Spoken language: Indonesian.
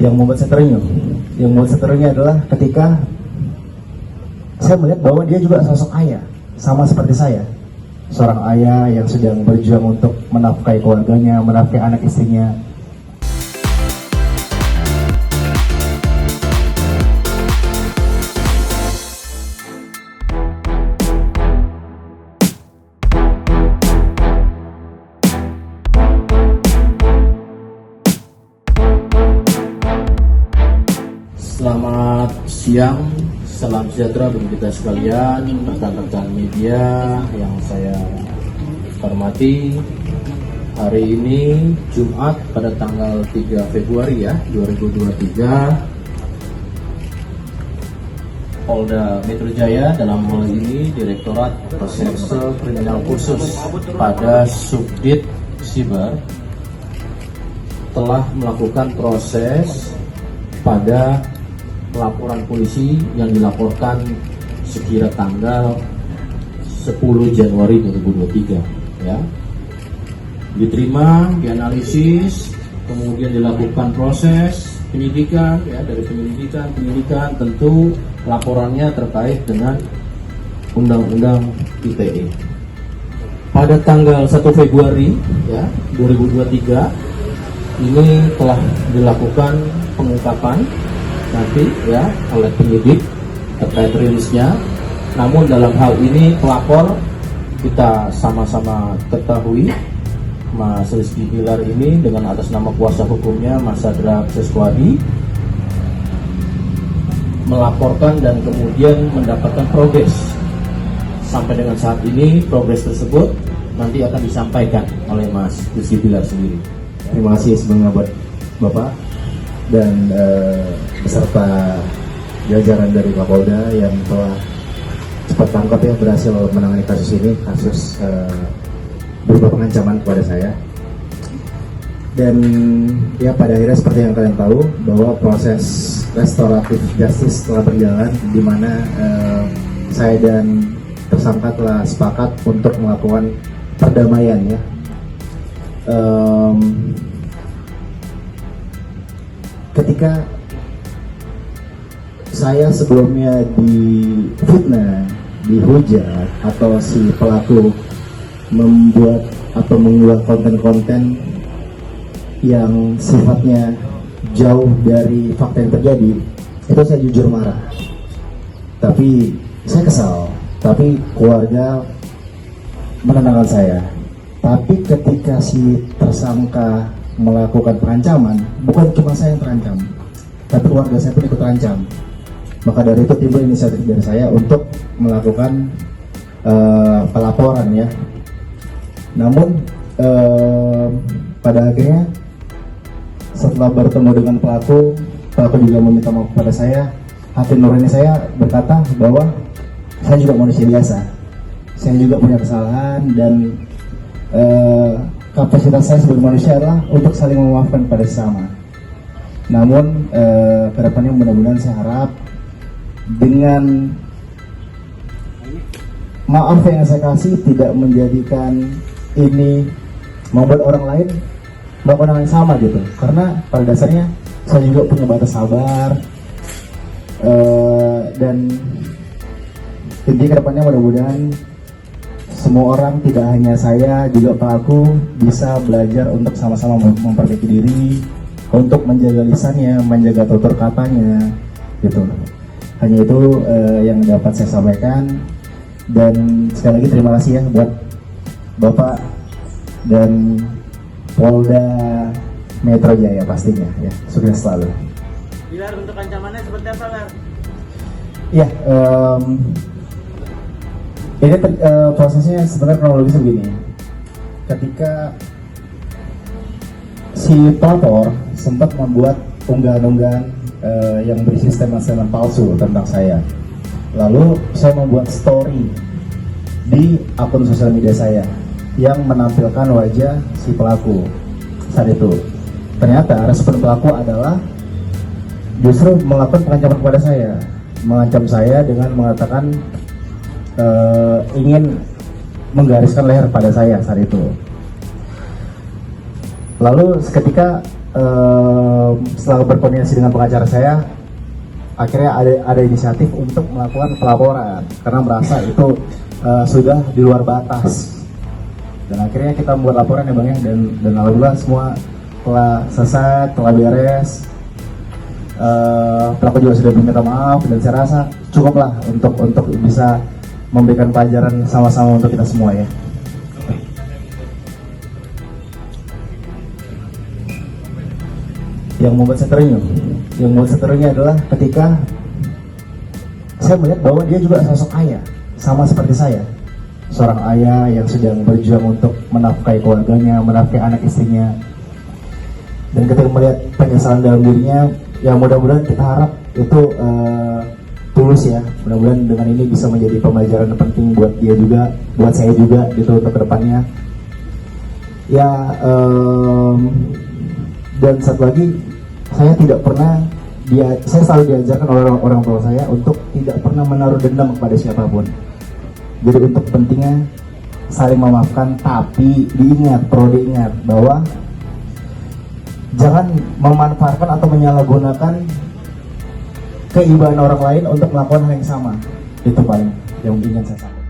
Yang membuat saya terenyuh, adalah ketika saya melihat bahwa dia juga sosok ayah, sama seperti saya, seorang ayah yang sedang berjuang untuk menafkahi keluarganya, menafkahi anak istrinya. Selamat siang, salam sejahtera bagi kita sekalian, rekan-rekan media yang saya hormati. Hari ini Jumat pada tanggal 3 Februari 2023, Polda Metro Jaya dalam hal ini Direktorat Reserse Kriminal Khusus pada Subdit Siber telah melakukan proses pada laporan polisi yang dilaporkan sekira tanggal 10 Januari 2023 ya. Diterima, dianalisis, kemudian dilakukan proses penyidikan ya. Dari penyidikan tentu laporannya terkait dengan Undang-Undang ITE. Pada tanggal 1 Februari ya 2023 ini telah dilakukan pengungkapan nanti ya oleh penyidik terkait rilisnya. Namun dalam hal ini pelapor kita sama-sama ketahui Mas Rizky Bilar ini dengan atas nama kuasa hukumnya Mas Sadra Seswadi melaporkan dan kemudian mendapatkan progres. Sampai dengan saat ini progres tersebut nanti akan disampaikan oleh Mas Rizky Bilar sendiri. Terima kasih sebelumnya buat Bapak dan beserta jajaran dari Kapolda yang telah cepat tangkap ya, berhasil menangani kasus ini, kasus berupa pengancaman kepada saya. Dan ya pada akhirnya seperti yang kalian tahu bahwa proses restoratif justice telah berjalan, di mana saya dan tersangka telah sepakat untuk melakukan perdamaian ya. Ketika saya sebelumnya difitnah, dihujat, atau si pelaku membuat atau mengunggah konten-konten yang sifatnya jauh dari fakta yang terjadi, itu saya jujur marah. Tapi saya kesal, tapi keluarga menenangkan saya. Tapi ketika si tersangka melakukan pengancaman, bukan cuma saya yang terancam, tapi keluarga saya pun ikut terancam. Maka dari itu timbul inisiatif dari saya untuk melakukan pelaporan ya. Namun pada akhirnya setelah bertemu dengan pelaku juga meminta maaf kepada saya. Hati nurani saya berkata bahwa saya juga manusia biasa, saya juga punya kesalahan, dan kapasitas saya sebagai manusia adalah untuk saling memaafkan pada sesama. Namun kedepannya mudah-mudahan saya harap dengan maaf yang saya kasih tidak menjadikan ini membuat orang lain melakukan hal yang sama gitu. Karena pada dasarnya saya juga punya batas sabar, dan intinya kedepannya mudah-mudahan semua orang, tidak hanya saya, juga pelaku, bisa belajar untuk sama-sama memperbaiki diri, untuk menjaga lisannya, menjaga tutur katanya, gitu. Hanya itu yang dapat saya sampaikan. Dan sekali lagi terima kasih ya buat Bapak dan Polda Metro Jaya pastinya ya. Sukses selalu. Bilar, untuk ancamannya seperti apa, Lar? Ya, ini prosesnya sebenarnya kronologis begini. Ketika si pelapor sempat membuat unggahan-unggahan yang berisi statement-statement palsu tentang saya, lalu saya membuat story di akun sosial media saya yang menampilkan wajah si pelaku saat itu. Ternyata respon pelaku adalah justru melakukan pengancaman kepada saya, mengancam saya dengan mengatakan ingin menggariskan leher pada saya saat itu. Lalu seketika setelah berkoordinasi dengan pengacara saya, akhirnya ada inisiatif untuk melakukan pelaporan karena merasa itu sudah di luar batas. Dan akhirnya kita membuat laporan ya Bang ya, dan alhamdulillah semua telah selesai, telah beres. Pelaku juga sudah meminta maaf dan saya rasa cukuplah untuk bisa memberikan pelajaran sama-sama untuk kita semua ya. Yang membuat saya terenyuh adalah ketika saya melihat bahwa dia juga sosok ayah, sama seperti saya, seorang ayah yang sedang berjuang untuk menafkahi keluarganya, menafkahi anak istrinya. Dan ketika melihat penyesalan dalam dirinya, ya mudah-mudahan kita harap itu tulus ya. Mudah-mudahan dengan ini bisa menjadi pembelajaran penting buat dia juga, buat saya juga gitu untuk kedepannya. Ya, dan satu lagi, saya tidak pernah saya selalu diajarkan oleh orang tua saya untuk tidak pernah menaruh dendam kepada siapapun. Jadi untuk pentingnya saling memaafkan, tapi perlu diingat bahwa jangan memanfaatkan atau menyalahgunakan keibuan orang lain untuk melakukan hal yang sama. Itu paling yang ingin saya sampaikan.